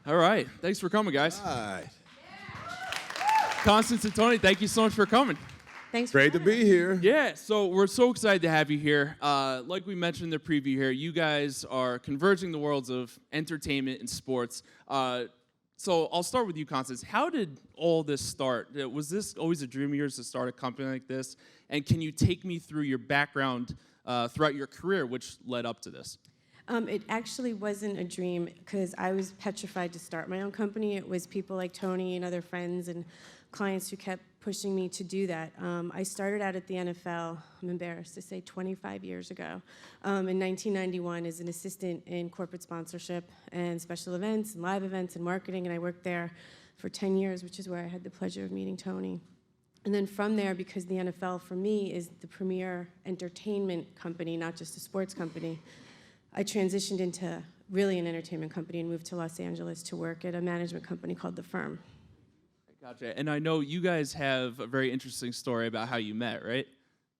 All right. Thanks for coming, guys. All right. Constance and Tony, thank you so much for coming. Thanks for Great to be here. Yeah, so we're so excited to have you here. Like we mentioned in the preview here, you guys are converging the worlds of entertainment and sports. So I'll start with you, Constance. How did all this start? Was this always a dream of yours to start a company like this? And can you take me through your background throughout your career, which led up to this? It actually wasn't a dream because I was petrified to start my own company. It was people like Tony and other friends and clients who kept pushing me to do that. I started out at the NFL, I'm embarrassed to say, 25 years ago, in 1991 as an assistant in corporate sponsorship and special events and live events and marketing, and I worked there for 10 years, which is where I had the pleasure of meeting Tony. And then from there, because the NFL for me is the premier entertainment company, not just a sports company, I transitioned into really an entertainment company and moved to Los Angeles to work at a management company called The Firm. Gotcha. And I know you guys have a very interesting story about how you met, right?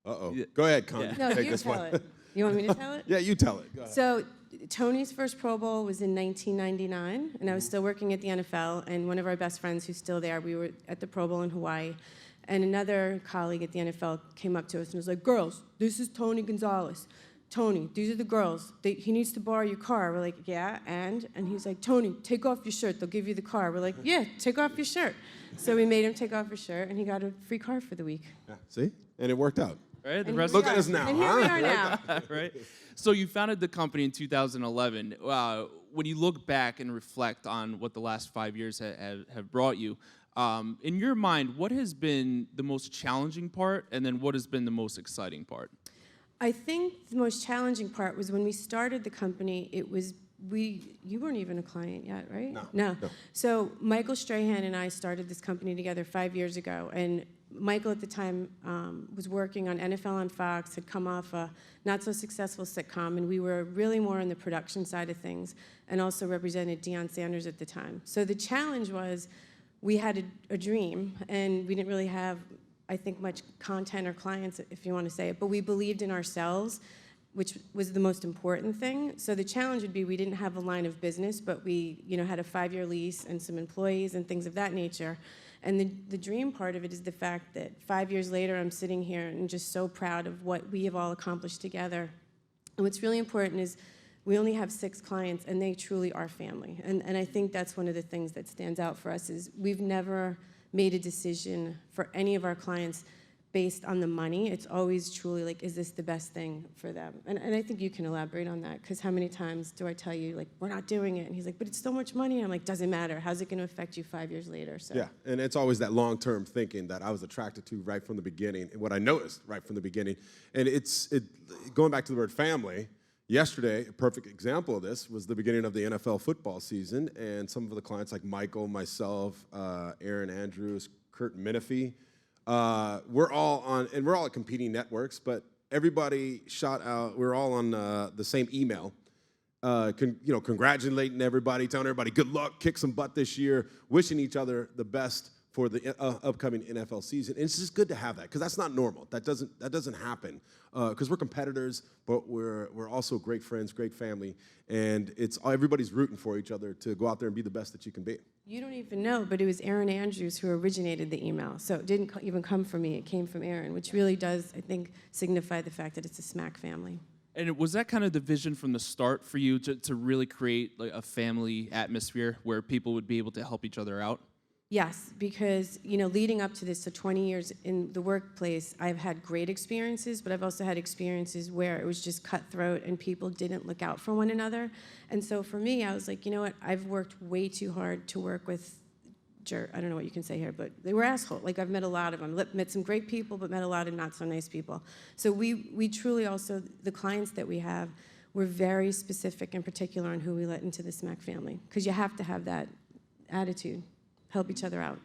Uh-oh. Go ahead, Con. Yeah. No, Take you this tell one. it. You want me to tell it? Yeah, you tell it. Go ahead. So Tony's first Pro Bowl was in 1999, and I was still working at the NFL, and one of our best friends who's still there, we were at the Pro Bowl in Hawaii, and another colleague at the NFL came up to us and was like, "Girls, this is Tony Gonzalez. Tony, these are the girls. He needs to borrow your car." We're like, "Yeah, and?" And he's like, "Tony, take off your shirt. They'll give you the car." We're like, "Yeah, take off your shirt." So we made him take off his shirt, and he got a free car for the week. Yeah, see? And it worked out. Right? The And rest Look at us now, And here we are now. right? So you founded the company in 2011. When you look back and reflect on what the last 5 years have brought you, in your mind, what has been the most challenging part, and then what has been the most exciting part? I think the most challenging part was when we started the company, you weren't even a client yet, right? No. So Michael Strahan and I started this company together 5 years ago, and Michael at the time was working on NFL on Fox, had come off a not-so-successful sitcom, and we were really more on the production side of things, and also represented Deion Sanders at the time. So the challenge was we had a dream, and we didn't really have, I think, much content or clients, if you want to say it, but we believed in ourselves, which was the most important thing. So the challenge would be we didn't have a line of business, but we had a 5-year lease and some employees and things of that nature. And the dream part of it is the fact that 5 years later, I'm sitting here and just so proud of what we have all accomplished together. And what's really important is we only have 6 clients, and they truly are family. And I think that's one of the things that stands out for us is we've never made a decision for any of our clients based on the money. It's always truly like, is this the best thing for them? And I think you can elaborate on that, because how many times do I tell you, like, we're not doing it? And he's like, but it's so much money. And I'm like, doesn't matter. How's it going to affect you 5 years later? So. Yeah, and it's always that long-term thinking that I was attracted to right from the beginning, and what I noticed right from the beginning. And going back to the word family, yesterday, a perfect example of this was the beginning of the NFL football season, and some of the clients like Michael, myself, Aaron Andrews, Kurt Minifee, we're all at competing networks, but everybody shot out, we're all on the same email, congratulating everybody, telling everybody good luck, kick some butt this year, wishing each other the best for the upcoming NFL season. And it's just good to have that, because that's not normal. That doesn't happen, because we're competitors, but we're also great friends, great family, and everybody's rooting for each other to go out there and be the best that you can be. You don't even know, but it was Aaron Andrews who originated the email. So it didn't even come from me. It came from Aaron, which really does, I think, signify the fact that it's a SMAC family. And was that kind of the vision from the start for you to really create like a family atmosphere where people would be able to help each other out? Yes, because leading up to this, so 20 years in the workplace, I've had great experiences, but I've also had experiences where it was just cutthroat and people didn't look out for one another. And so for me, I was like, you know what? I've worked way too hard to work with I don't know what you can say here, but they were assholes. Like, I've met a lot of them. Met some great people, but met a lot of not so nice people. So we truly also, the clients that we have, we're very specific and particular on who we let into the SMAC family, because you have to have that attitude. Help each other out.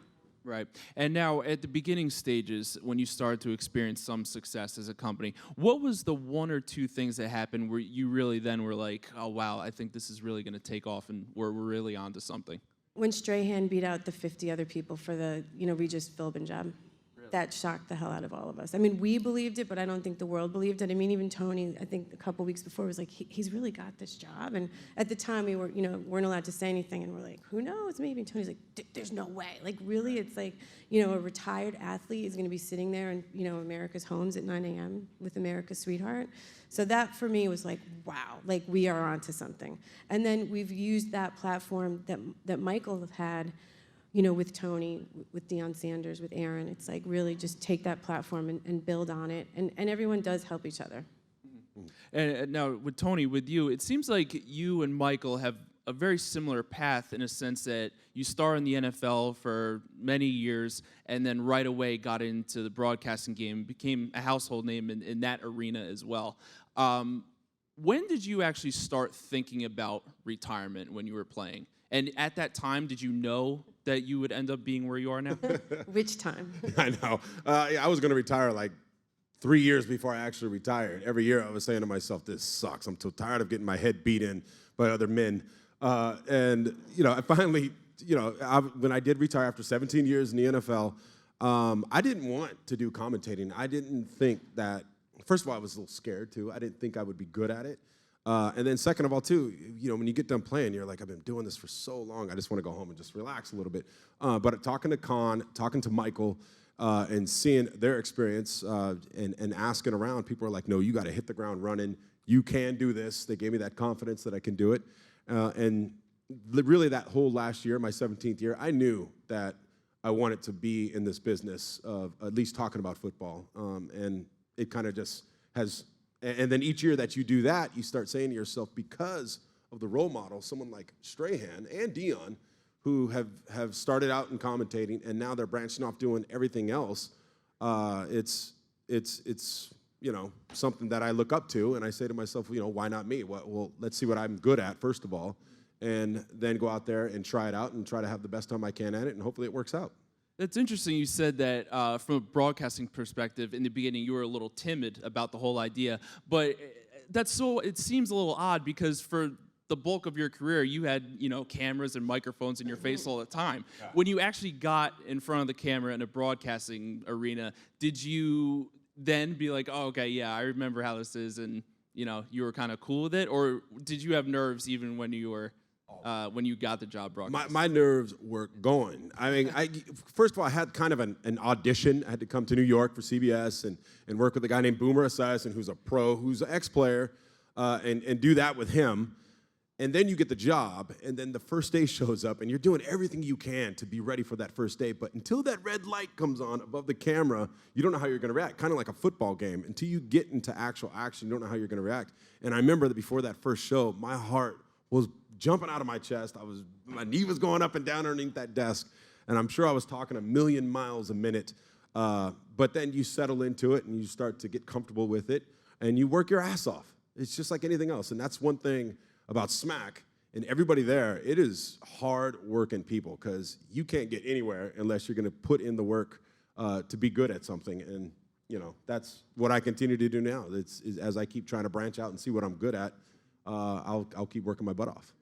Right. And now, at the beginning stages, when you started to experience some success as a company, what was the 1 or 2 things that happened where you really then were like, oh, wow, I think this is really going to take off and we're really onto something? When Strahan beat out the 50 other people for the Regis Philbin job. Really? that shocked the hell out of all of us. I mean, we believed it, but I don't think the world believed it. I mean, even Tony, I think a couple weeks before, was like, he's really got this job. And at the time, we weren't allowed to say anything, and we're like, who knows? Maybe. And Tony's like, there's no way. Like, really? It's like, a retired athlete is going to be sitting there in, America's homes at 9 a.m. with America's sweetheart. So that, for me, was like, wow, like, we are onto something. And then we've used that platform that Michael had, with Tony, with Deion Sanders, with Aaron. It's like really just take that platform and build on it. And everyone does help each other. And now with Tony, with you, it seems like you and Michael have a very similar path in a sense that you started in the NFL for many years and then right away got into the broadcasting game, became a household name in that arena as well. When did you actually start thinking about retirement when you were playing? And at that time, did you know that you would end up being where you are now? Which time? I know. I was going to retire like 3 years before I actually retired. Every year I was saying to myself, this sucks. I'm so tired of getting my head beat in by other men. And I finally, when I did retire after 17 years in the NFL, I didn't want to do commentating. I didn't think that, first of all, I was a little scared too. I didn't think I would be good at it. And then second of all, too, when you get done playing, you're like, I've been doing this for so long, I just want to go home and just relax a little bit. But talking to Michael, and seeing their experience and asking around, people are like, no, you got to hit the ground running. You can do this. They gave me that confidence that I can do it. And really that whole last year, my 17th year, I knew that I wanted to be in this business of at least talking about football. And it kind of just has... And then each year that you do that, you start saying to yourself, because of the role model, someone like Strahan and Deion, who have started out in commentating and now they're branching off doing everything else, it's something that I look up to, and I say to myself, why not me? Well, let's see what I'm good at, first of all, and then go out there and try it out and try to have the best time I can at it, and hopefully it works out. That's interesting. You said that from a broadcasting perspective, in the beginning, you were a little timid about the whole idea. But it seems a little odd because for the bulk of your career, you had, cameras and microphones in your face all the time. Yeah. When you actually got in front of the camera in a broadcasting arena, did you then be like, oh, okay, yeah, I remember how this is, and, you were kind of cool with it? Or did you have nerves even when you were... when you got the job broadcasting? My nerves were going. I mean, first of all, I had kind of an audition. I had to come to New York for CBS and work with a guy named Boomer Esiason, who's a pro, who's an ex-player, and do that with him. And then you get the job, and then the first day shows up, and you're doing everything you can to be ready for that first day. But until that red light comes on above the camera, you don't know how you're going to react, kind of like a football game. Until you get into actual action, you don't know how you're going to react. And I remember that before that first show, my heart was jumping out of my chest. My knee was going up and down underneath that desk, and I'm sure I was talking 1,000,000 miles a minute. But then you settle into it, and you start to get comfortable with it, and you work your ass off. It's just like anything else, and that's one thing about SMAC and everybody there. It is hard-working people because you can't get anywhere unless you're going to put in the work to be good at something, and that's what I continue to do now. As I keep trying to branch out and see what I'm good at, I'll keep working my butt off.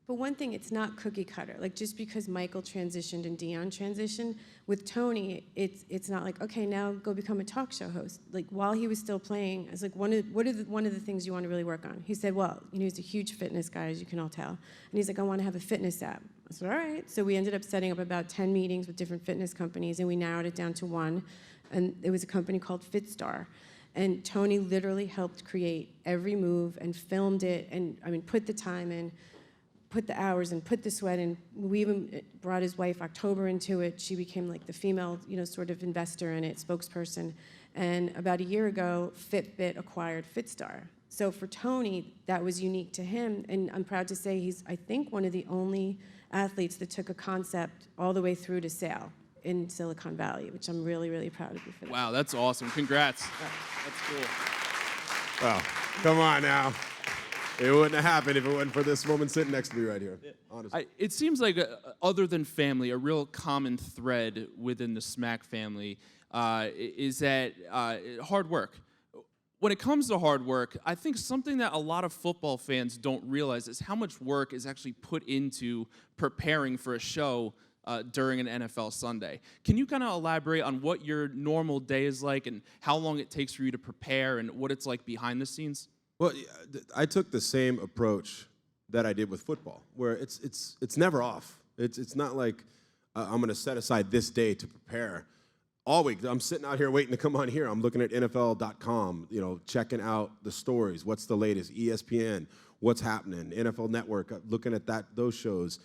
But one thing, it's not cookie cutter. Like, just because Michael transitioned and Deion transitioned, with Tony, it's not like, okay, now go become a talk show host. Like, while he was still playing, I was like, one of the things you want to really work on? He said, well, he's a huge fitness guy, as you can all tell. And he's like, I want to have a fitness app. I said, all right. So we ended up setting up about 10 meetings with different fitness companies, and we narrowed it down to one. And it was a company called FitStar. And Tony literally helped create every move and filmed it, and put the time in, put the hours in, put the sweat in. We even brought his wife October into it. She became like the female, sort of investor in it, spokesperson. And about a year ago, Fitbit acquired FitStar. So for Tony, that was unique to him, and I'm proud to say he's, I think, one of the only athletes that took a concept all the way through to sale in Silicon Valley, which I'm really, really proud of you for that. Wow, that's awesome. Congrats. That's cool. Well, come on now. It wouldn't have happened if it wasn't for this woman sitting next to me right here, honestly. It seems like, other than family, a real common thread within the SMAC family is that hard work. When it comes to hard work, I think something that a lot of football fans don't realize is how much work is actually put into preparing for a show during an NFL Sunday. Can you kind of elaborate on what your normal day is like and how long it takes for you to prepare and what it's like behind the scenes? Well, I took the same approach that I did with football, where it's never off. It's not like I'm going to set aside this day to prepare. All week, I'm sitting out here waiting to come on here. I'm looking at NFL.com, checking out the stories. What's the latest? ESPN, what's happening? NFL Network, looking at those shows.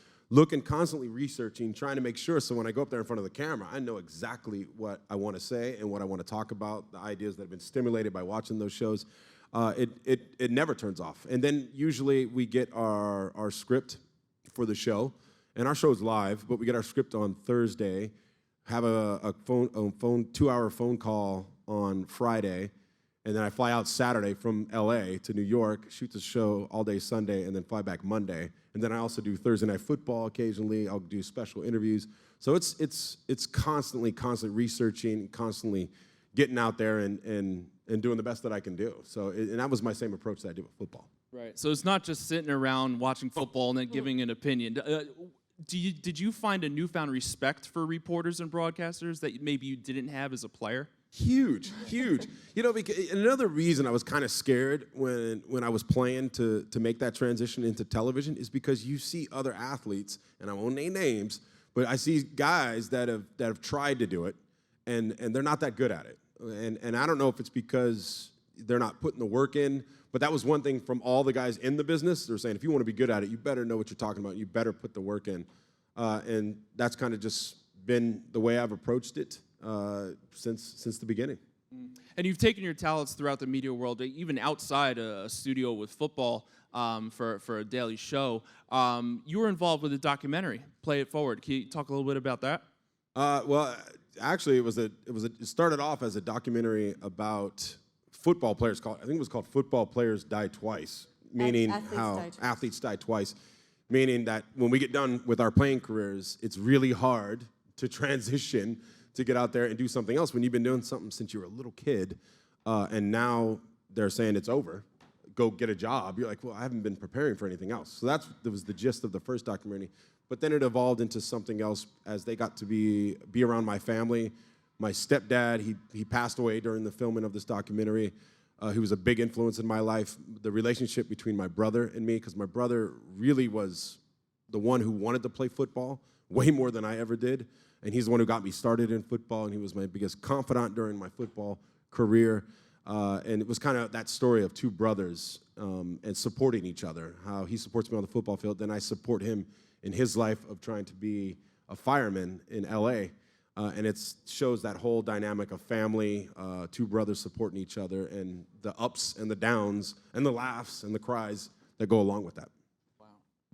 Constantly researching, trying to make sure so when I go up there in front of the camera, I know exactly what I want to say and what I want to talk about, the ideas that have been stimulated by watching those shows. It never turns off. And then usually we get our script for the show, and our show's live, but we get our script on Thursday, have a 2-hour phone call on Friday, and then I fly out Saturday from LA to New York, shoot the show all day Sunday, and then fly back Monday. And then I also do Thursday Night Football occasionally. I'll do special interviews. So it's constantly researching, constantly getting out there and doing the best that I can do. So and that was my same approach that I did with football. Right. So it's not just sitting around watching football and then giving an opinion. Did you find a newfound respect for reporters and broadcasters that maybe you didn't have as a player? Huge. Because another reason I was kind of scared when I was playing to make that transition into television is because you see other athletes, and I won't name names, but I see guys that have tried to do it, and they're not that good at it. And I don't know if it's because they're not putting the work in, but that was one thing from all the guys in the business. They're saying, if you want to be good at it, you better know what you're talking about. You better put the work in. And that's kind of just been the way I've approached it since the beginning. And you've taken your talents throughout the media world, even outside a studio with football for a daily show. You were involved with a documentary, Play It Forward. Can you talk a little bit about that? Well, actually, it started off as a documentary about football players. I think it was called "Football Players Die Twice," meaning how athletes die twice. Meaning that when we get done with our playing careers, it's really hard to transition to get out there and do something else when you've been doing something since you were a little kid, and now they're saying it's over. Go get a job. You're like, well, I haven't been preparing for anything else. So that was the gist of the first documentary. But then it evolved into something else as they got to be around my family. My stepdad, he passed away during the filming of this documentary. He was a big influence in my life. The relationship between my brother and me, because my brother really was the one who wanted to play football way more than I ever did. And he's the one who got me started in football, and he was my biggest confidant during my football career. And it was kind of that story of two brothers and supporting each other, how he supports me on the football field, then I support him in his life of trying to be a fireman in LA. And it shows that whole dynamic of family, two brothers supporting each other, and the ups and the downs, and the laughs and the cries that go along with that.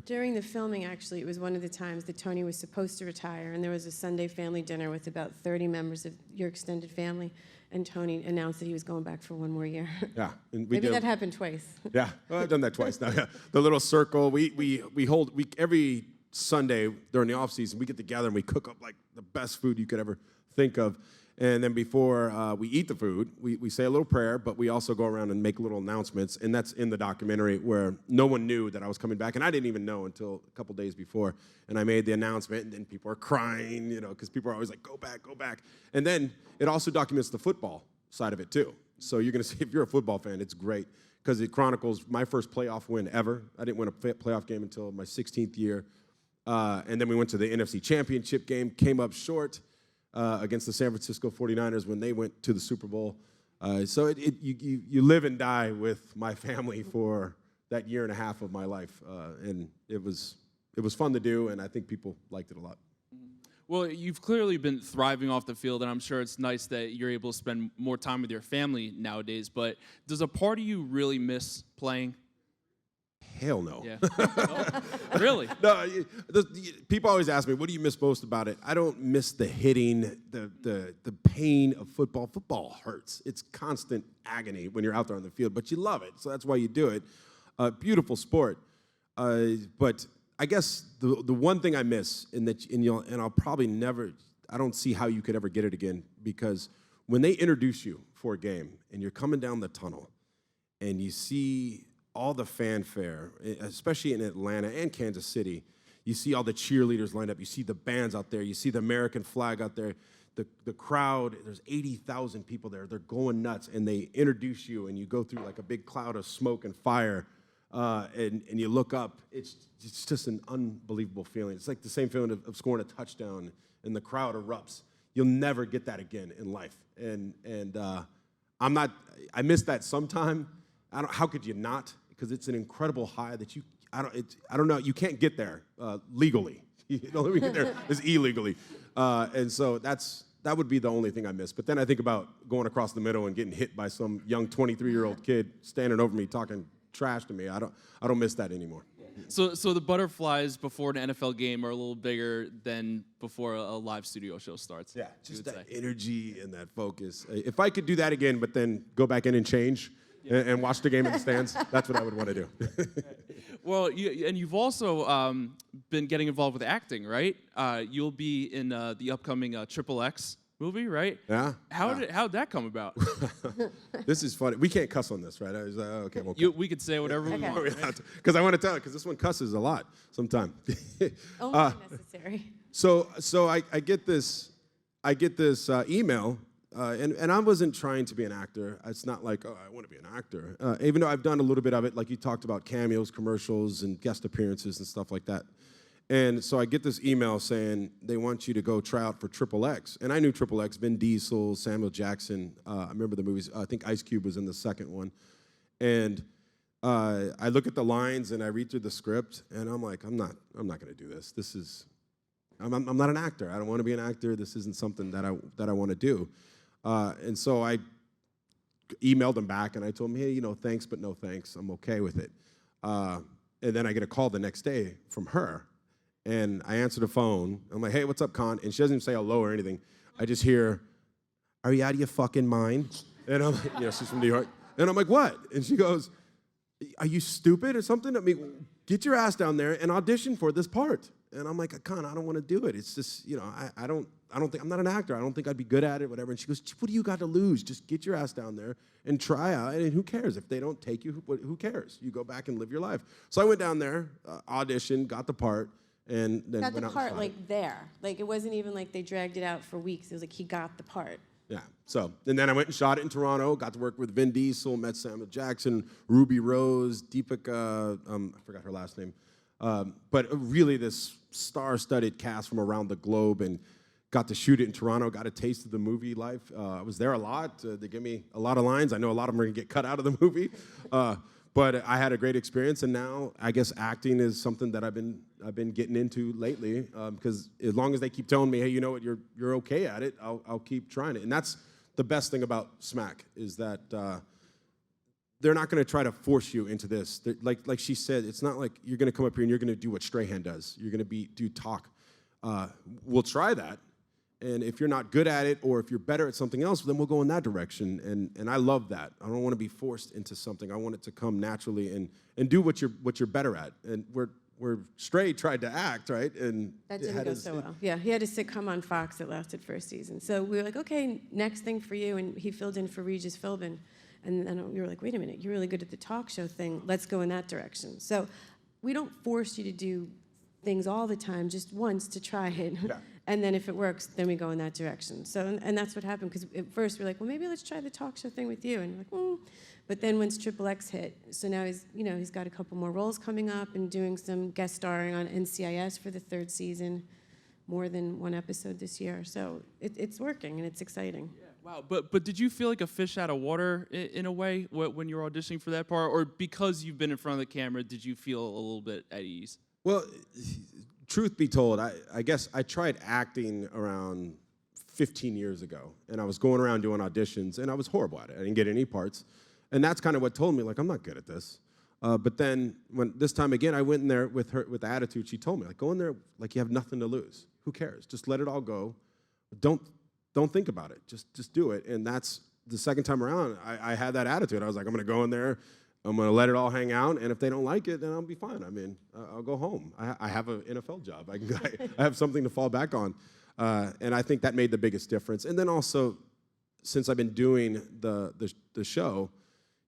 During the filming, actually, it was one of the times that Tony was supposed to retire, and there was a Sunday family dinner with about 30 members of your extended family, and Tony announced that he was going back for one more year. Yeah. And Maybe that happened twice. Yeah, well, I've done that twice now. Yeah. The little circle, we hold every Sunday during the off season, we get together and we cook up like the best food you could ever think of. And then before we eat the food, we say a little prayer, but we also go around and make little announcements. And that's in the documentary where no one knew that I was coming back. And I didn't even know until a couple days before. And I made the announcement, and then people are crying, because people are always like, go back, go back. And then it also documents the football side of it too. So you're going to see, if you're a football fan, it's great because it chronicles my first playoff win ever. I didn't win a playoff game until my 16th year. And then we went to the NFC Championship game, came up short against the San Francisco 49ers when they went to the Super Bowl. So you live and die with my family for that year and a half of my life. And it was fun to do, and I think people liked it a lot. Well, you've clearly been thriving off the field, and I'm sure it's nice that you're able to spend more time with your family nowadays. But does a part of you really miss playing? Hell no. Yeah. Really? No. People always ask me, "What do you miss most about it?" I don't miss the hitting, the pain of football. Football hurts. It's constant agony when you're out there on the field, but you love it, so that's why you do it. Beautiful sport, but I guess the one thing I miss, and I'll probably never. I don't see how you could ever get it again, because when they introduce you for a game and you're coming down the tunnel, and you see all the fanfare, especially in Atlanta and Kansas City, You see all the cheerleaders lined up. You see the bands out there. You see the American flag out there. The crowd, there's 80,000 people there. They're going nuts, and they introduce you, and you go through like a big cloud of smoke and fire, and you look up. It's just an unbelievable feeling. It's like the same feeling of scoring a touchdown, and the crowd erupts. You'll never get that again in life. And I miss that sometime. How could you not? Because it's an incredible high that I don't know. You can't get there legally. The only way you get there is illegally. And so that would be the only thing I miss. But then I think about going across the middle and getting hit by some young 23-year-old kid standing over me talking trash to me. I don't miss that anymore. So the butterflies before an NFL game are a little bigger than before a live studio show starts. Yeah, just that energy and that focus. If I could do that again, but then go back in and change and watch the game in the stands, that's what I would want to do. Well, you've also been getting involved with acting, right? You'll be in the upcoming Triple X movie, right? Yeah. How'd that come about? This is funny. We can't cuss on this, right? I was like, okay, we could say whatever we want. Because I want to tell it, because this one cusses a lot sometimes. Only necessary. So I get this email, and I wasn't trying to be an actor. It's not like, oh, I want to be an actor. Even though I've done a little bit of it, like you talked about cameos, commercials, and guest appearances and stuff like that. And so I get this email saying they want you to go try out for Triple X. And I knew Triple X, Vin Diesel, Samuel Jackson. I remember the movies. I think Ice Cube was in the second one. And I look at the lines and I read through the script, and I'm like, I'm not going to do this. I'm not an actor. I don't want to be an actor. This isn't something that I want to do. And so I emailed him back, and I told him, hey, thanks, but no thanks. I'm okay with it. And then I get a call the next day from her. And I answer the phone. I'm like, hey, what's up, Con? And she doesn't even say hello or anything. I just hear, are you out of your fucking mind? And I'm like, she's from New York. And I'm like, what? And she goes, are you stupid or something? I mean, get your ass down there and audition for this part. And I'm like, Con, I don't want to do it. It's just, I don't think, I'm not an actor. I don't think I'd be good at it, whatever. And she goes, what do you got to lose? Just get your ass down there and try out. And who cares? If they don't take you, who cares? You go back and live your life. So I went down there, auditioned, got the part. And then got went the out part and like there. Like it wasn't even like they dragged it out for weeks. It was like he got the part. Yeah. So and then I went and shot it in Toronto. Got to work with Vin Diesel, met Samuel Jackson, Ruby Rose, Deepika. I forgot her last name. But really, this star-studded cast from around the globe, and got to shoot it in Toronto. Got a taste of the movie life. I was there a lot. They gave me a lot of lines. I know a lot of them are gonna get cut out of the movie. But I had a great experience, and now I guess acting is something that I've been getting into lately. Because as long as they keep telling me, hey, you know what, you're okay at it, I'll keep trying it. And that's the best thing about SMAC is that they're not going to try to force you into this. Like she said, it's not like you're going to come up here and you're going to do what Strahan does. You're going to do talk. We'll try that. And if you're not good at it, or if you're better at something else, then we'll go in that direction. And I love that. I don't want to be forced into something. I want it to come naturally and do what you're better at. And where Stray tried to act, right? And that didn't go so well. Yeah, he had a sitcom on Fox that lasted for a season. So we were like, okay, next thing for you. And he filled in for Regis Philbin. And then we were like, wait a minute, you're really good at the talk show thing. Let's go in that direction. So we don't force you to do things all the time, just once to try it. Yeah. And then if it works, then we go in that direction. So, and that's what happened, because at first we're like, well, maybe let's try the talk show thing with you. And we're like, But then once Triple X hit, so now he's got a couple more roles coming up and doing some guest starring on NCIS for the 3rd season, more than one episode this year. So it's working and it's exciting. Yeah. Wow, but did you feel like a fish out of water in a way when you were auditioning for that part? Or because you've been in front of the camera, did you feel a little bit at ease? Well, truth be told, I guess I tried acting around 15 years ago, and I was going around doing auditions, and I was horrible at it. I didn't get any parts, and that's kind of what told me, like, I'm not good at this. But then when this time again, I went in there with the attitude she told me, like, go in there like you have nothing to lose. Who cares? Just let it all go. Don't think about it. Just do it. And that's the second time around, I had that attitude. I was like, I'm going to go in there. I'm going to let it all hang out, and if they don't like it, then I'll be fine. I mean, I'll go home. I have an NFL job. I have something to fall back on, and I think that made the biggest difference. And then also, since I've been doing the show,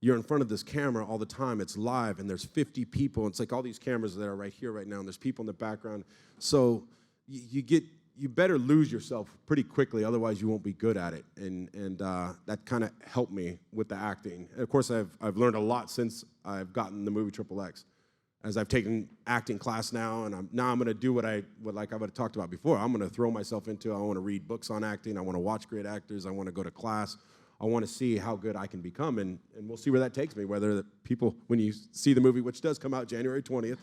you're in front of this camera all the time. It's live, and there's 50 people. It's like all these cameras that are right here, right now, and there's people in the background. So you better lose yourself pretty quickly, otherwise you won't be good at it. And that kind of helped me with the acting. And of course, I've learned a lot since I've gotten the movie Triple X. As I've taken acting class now, and I'm going to do what I would have talked about before. I'm going to throw myself into. I want to read books on acting. I want to watch great actors. I want to go to class. I want to see how good I can become, and we'll see where that takes me. Whether the people, when you see the movie, which does come out January 20th,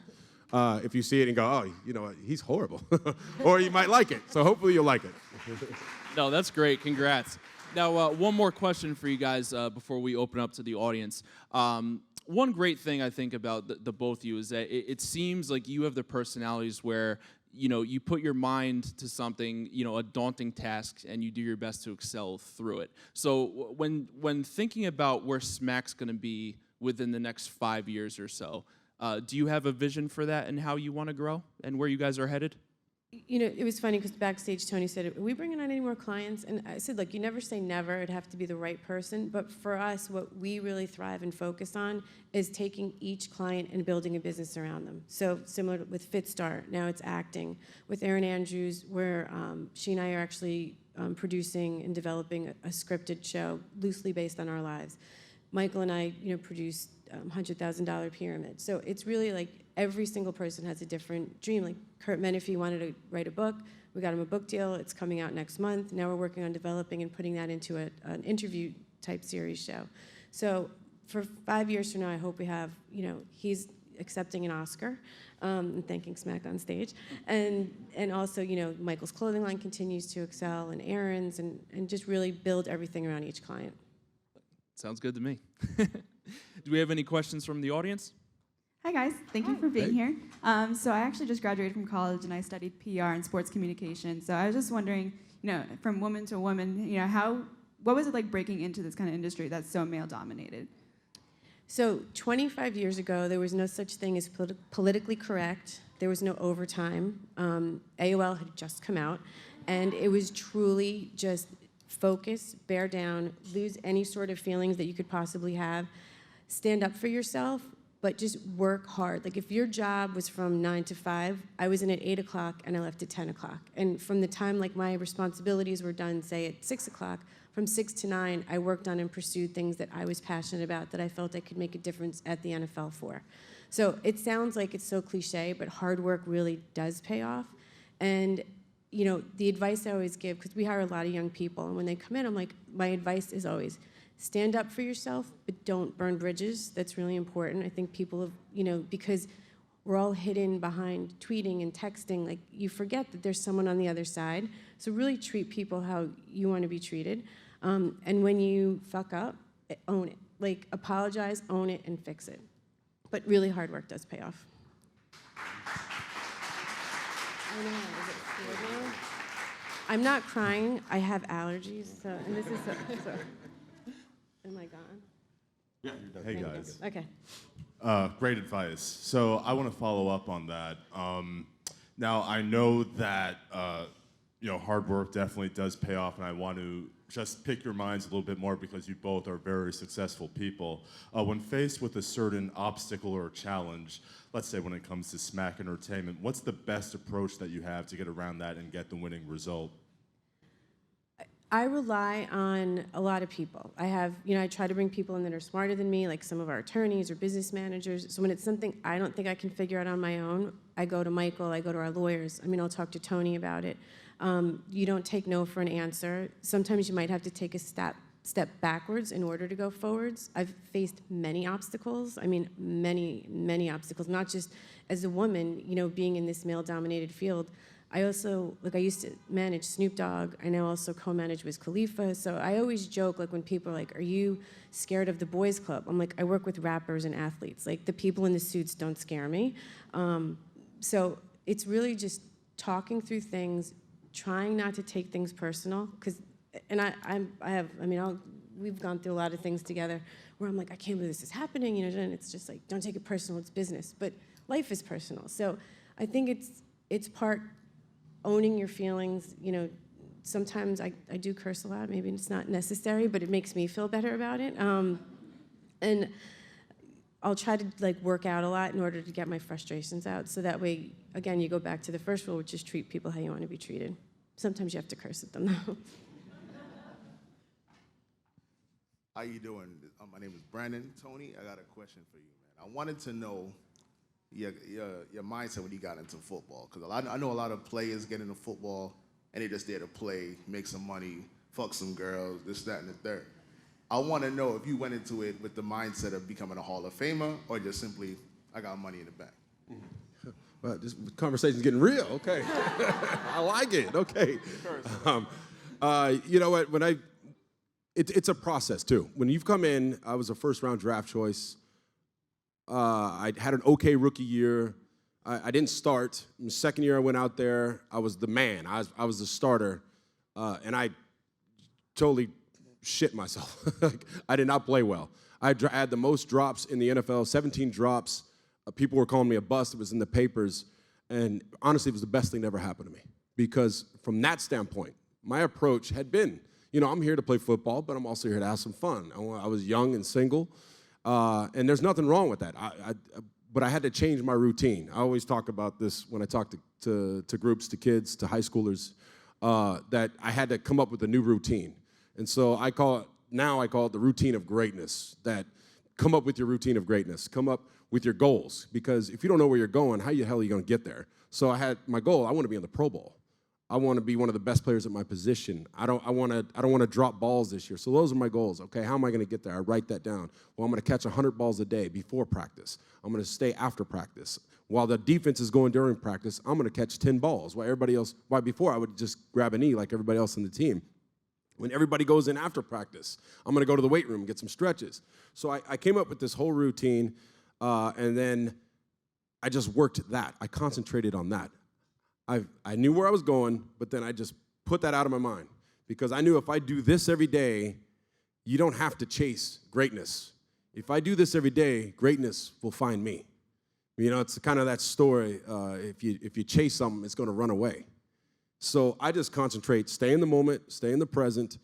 if you see it and go, oh, you know, he's horrible, or you might like it. So hopefully you'll like it. No, that's great. Congrats. Now, one more question for you guys before we open up to the audience. One great thing I think about the both of you is that it seems like you have the personalities where, you know, you put your mind to something, you know, a daunting task, and you do your best to excel through it. So when thinking about where SMAC's going to be within the next 5 years or so, do you have a vision for that and how you want to grow and where you guys are headed? You know, it was funny because backstage Tony said, are we bringing on any more clients? And I said, look, you never say never. It'd have to be the right person. But for us, what we really thrive and focus on is taking each client and building a business around them. So similar with FitStar, now it's acting. With Erin Andrews, where she and I are actually producing and developing a scripted show loosely based on our lives. Michael and I, you know, produced $100,000 Pyramid. So it's really like every single person has a different dream. Like Kurt Menefee wanted to write a book. We got him a book deal. It's coming out next month. Now we're working on developing and putting that into an interview type series show. So for 5 years from now, I hope we have, you know, he's accepting an Oscar and thanking SMAC on stage. And also, you know, Michael's clothing line continues to excel, and Aaron's, and just really build everything around each client. Sounds good to me. Do we have any questions from the audience? Hi guys, thank you for being here. So I actually just graduated from college and I studied PR and sports communication. So I was just wondering, you know, from woman to woman, you know, what was it like breaking into this kind of industry that's so male dominated? So 25 years ago, there was no such thing as politically correct. There was no overtime. AOL had just come out, and it was truly just focus, bear down, lose any sort of feelings that you could possibly have, stand up for yourself, but just work hard. Like if your job was from 9 to 5, I was in at 8 o'clock and I left at 10 o'clock. And from the time like my responsibilities were done, say at 6 o'clock, from 6 to 9, I worked on and pursued things that I was passionate about, that I felt I could make a difference at the NFL for. So it sounds like it's so cliche, but hard work really does pay off. And you know, the advice I always give, because we hire a lot of young people, and when they come in, I'm like, my advice is always, stand up for yourself, but don't burn bridges. That's really important. I think people have, you know, because we're all hidden behind tweeting and texting, like you forget that there's someone on the other side. So really treat people how you want to be treated. And when you fuck up, own it. Like apologize, own it, and fix it. But really hard work does pay off. I know, is it weird now? I'm not crying. I have allergies, so, and this is so. Am I gone? Yeah, you're done. Hey guys. Okay. Great advice. So I want to follow up on that. Now I know that you know, hard work definitely does pay off, and I want to just pick your minds a little bit more because you both are very successful people. When faced with a certain obstacle or challenge, let's say when it comes to SMAC Entertainment, what's the best approach that you have to get around that and get the winning result? I rely on a lot of people. I have, you know, I try to bring people in that are smarter than me, like some of our attorneys or business managers. So when it's something I don't think I can figure out on my own, I go to Michael, I go to our lawyers. I mean, I'll talk to Tony about it. You don't take no for an answer. Sometimes you might have to take a step backwards in order to go forwards. I've faced many obstacles. I mean, many obstacles, not just as a woman, you know, being in this male-dominated field. I also, like I used to manage Snoop Dogg. I now also co-manage Wiz Khalifa. So I always joke, like when people are like, are you scared of the boys club? I'm like, I work with rappers and athletes. Like the people in the suits don't scare me. So it's really just talking through things, trying not to take things personal. We've gone through a lot of things together where I'm like, I can't believe this is happening, you know, and it's just like, don't take it personal, it's business. But life is personal. So I think it's part owning your feelings. You know, sometimes I do curse a lot. Maybe it's not necessary, but it makes me feel better about it. And I'll try to like work out a lot in order to get my frustrations out. So that way, again, you go back to the first rule, which is treat people how you want to be treated. Sometimes you have to curse at them though. How you doing? My name is Brandon. Tony, I got a question for you, man. I wanted to know your mindset when you got into football, because I know a lot of players get into football and they're just there to play, make some money, fuck some girls, this, that, and the third. I want to know if you went into it with the mindset of becoming a Hall of Famer or just simply, I got money in the bank. Well, this conversation's getting real. Okay, I like it. Okay, you know what? It's a process too. When you've come in, I was a first-round draft choice. I had an okay rookie year. I didn't start. In the second year I went out there, I was the man. I was the starter, and I totally shit myself. I did not play well. I had the most drops in the NFL, 17 drops. People were calling me a bust. It was in the papers. And honestly, it was the best thing that ever happened to me. Because from that standpoint, my approach had been, you know, I'm here to play football, but I'm also here to have some fun. I was young and single, and there's nothing wrong with that. But I had to change my routine. I always talk about this when I talk to groups, to kids, to high schoolers, that I had to come up with a new routine. And so I call it the routine of greatness. That come up with your routine of greatness. Come up with your goals. Because if you don't know where you're going, how the hell are you going to get there? So I had my goal. I want to be in the Pro Bowl. I want to be one of the best players at my position. I don't want to drop balls this year. So those are my goals. Okay, how am I going to get there? I write that down. Well, I'm going to catch 100 balls a day before practice. I'm going to stay after practice. While the defense is going during practice, I'm going to catch 10 balls. While before I would just grab a knee like everybody else on the team. When everybody goes in after practice, I'm going to go to the weight room and get some stretches. So I came up with this whole routine, and then I just worked that. I concentrated on that. I knew where I was going, but then I just put that out of my mind because I knew if I do this every day, you don't have to chase greatness. If I do this every day, greatness will find me. You know, it's kind of that story, if you chase something, it's going to run away. So I just concentrate, stay in the moment, stay in the present,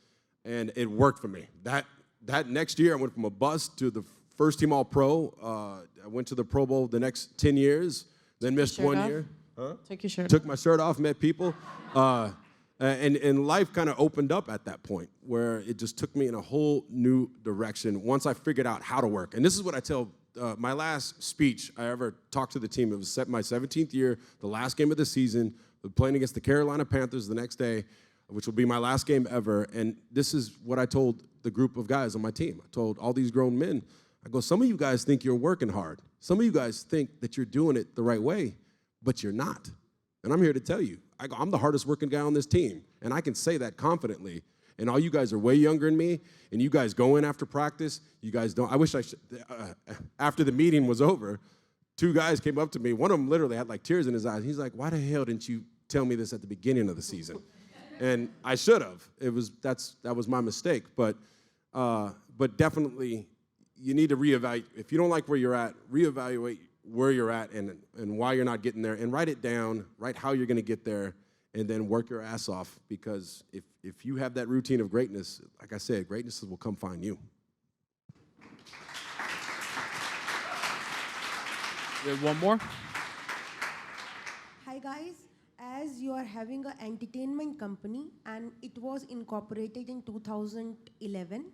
and it worked for me. That next year, I went from a bust to the first team All-Pro. I went to the Pro Bowl the next 10 years, then missed 1 year. Huh? Take your shirt off. Took my shirt off, met people. And life kind of opened up at that point where it just took me in a whole new direction once I figured out how to work. And this is what I tell my last speech I ever talked to the team. It was my 17th year, the last game of the season, playing against the Carolina Panthers the next day, which will be my last game ever. And this is what I told the group of guys on my team. I told all these grown men, I go, some of you guys think you're working hard. Some of you guys think that you're doing it the right way, but you're not. And I'm here to tell you, I'm the hardest working guy on this team, and I can say that confidently. And all you guys are way younger than me, and you guys go in after practice. You guys don't. I wish I should. After the meeting was over, two guys came up to me. One of them literally had like tears in his eyes. He's like, "Why the hell didn't you tell me this at the beginning of the season?" And I should have. That was my mistake. But definitely, you need to reevaluate. If you don't like where you're at, reevaluate where you're at and why you're not getting there, and write it down. Write how you're going to get there, and then work your ass off. Because if you have that routine of greatness, like I said, greatness will come find you. We have one more. Hi guys, as you are having an entertainment company and it was incorporated in 2011.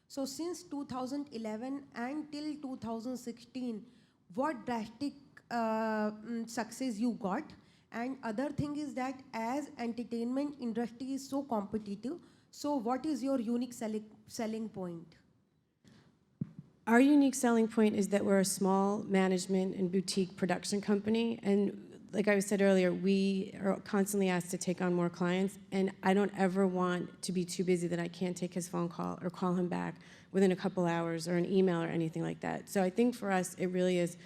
So since 2011 until 2016, what drastic success you got? And other thing is that as entertainment industry is so competitive, so what is your unique selling point? Our unique selling point is that we're a small management and boutique production company. And like I said earlier, we are constantly asked to take on more clients. And I don't ever want to be too busy that I can't take his phone call or call him back within a couple hours or an email or anything like that. So I think for us, it really is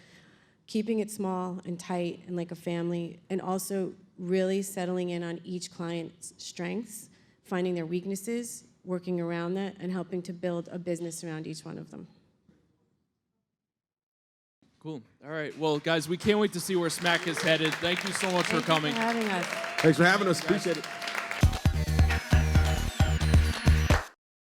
keeping it small and tight and like a family, and also really settling in on each client's strengths, finding their weaknesses, working around that, and helping to build a business around each one of them. Cool. All right. Well, guys, we can't wait to see where SMAC is headed. Thank you so much for coming. Thank you for having us. Thanks for having us. Appreciate it.